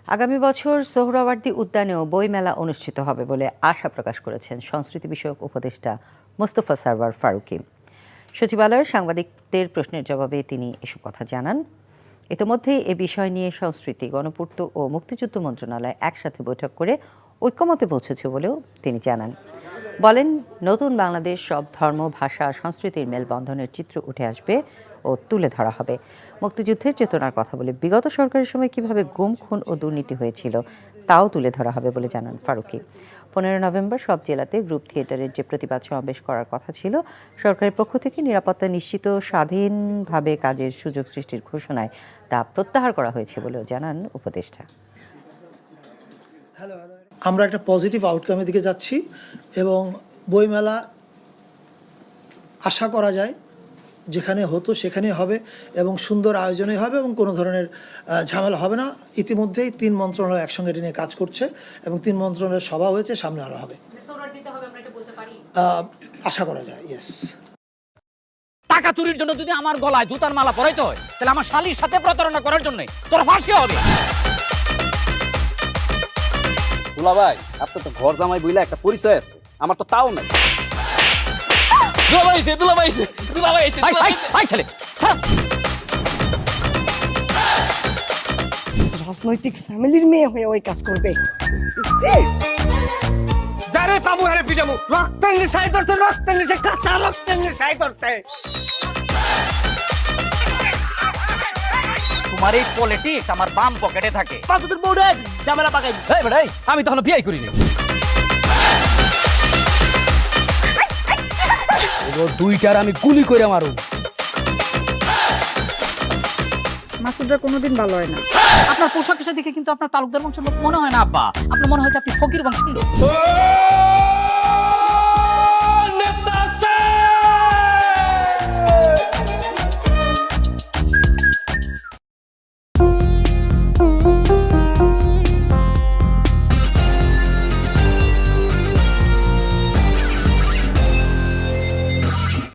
আগামী বছর সোহরাওয়ার্দী উদ্যানেও বইমেলা অনুষ্ঠিত হবে বলে আশা প্রকাশ করেছেন সংস্কৃতি বিষয়ক উপদেষ্টা মোস্তফা সরওয়ার ফারুকী। সচিবালয়ের সাংবাদিকদের প্রশ্নের জবাবে তিনি এসব কথা জানান। ইতিমধ্যেই এ বিষয় নিয়ে সংস্কৃতি, গণপূর্ত ও মুক্তিযুদ্ধ মন্ত্রণালয় একসাথে বৈঠক করে ঐক্যমতে পৌঁছেছে বলেও তিনি জানান। বলেন, নতুন বাংলাদেশ সব ধর্ম, ভাষা, সংস্কৃতির মেলবন্ধনের চিত্র উঠে আসবে ও তুলে ধরা হবে। মুক্তিযুদ্ধের চেতনার কথা বলে বিগত সরকারের সময় কিভাবে গুম, খুন ও দুর্নীতি হয়েছিল তাও তুলে ধরা হবে বলে জানান ফারুকী। 15 নভেম্বর সব জেলাতে গ্রুপ থিয়েটারের যে প্রতিবাদ সমাবেশ করার কথা ছিল, সরকারের পক্ষ থেকে নিরাপত্তা নিশ্চিত স্বাধীনভাবে কাজের সুযোগ সৃষ্টির ঘোষণায় তা প্রত্যাহার করা হয়েছে বলেও জানান উপদেষ্টা। আমরা একটা পজিটিভ আউটকামের দিকে যাচ্ছি এবং বইমেলা আশা করা যায় যেখানে হতো সেখানে হবে এবং সুন্দর আয়োজনে হবে এবং কোনো ধরনের ঝামেলা হবে না। ইতিমধ্যেই 3 মন্ত্রণালয় একসঙ্গে এটা নিয়ে কাজ করছে এবং 3 মন্ত্রণালয়ের সভা হয়েছে, সামনে আরও হবে। আশা করা যায়, ইয়েস। টাকা চুরির জন্য যদি আমার গলায় জুতার মালা পরাইতে হয়, তাহলে আমার শালীর সাথে প্রতারণা করার জন্য তোর ফাঁসি হবে। দুলা ভাই, আপনার তো ঘর জামাই বইলা একটা পরিচয় আছে, আমার তো তাও নাই। রাজনৈতিক ফ্যামিলির মেয়ে হয়ে ওই কাজ করবে। যারে পাবো আরে পিটাবো, রক্তের নেশায় ধরছে, রক্তের নেশায়, কাঁচা রক্তের নেশায় ধরছে। তোমার এই পলিটিক্স আমার বাম পকেটে থাকে। পাঁচদের বউরে ঝামেলা পাকাই। এই বেটাই, আমি তখন বিয়ে করিনি। দুইটার আমি গুলি করে মারু। মাসুদরা কোনোদিন ভালো হয় না। আপনার পোশাক আশাক দেখে কিন্তু আপনার তালুকদার বংশের লোক মনে হয় না আব্বা, আপনার মনে হয় যে আপনি ফকির বংশের লোক।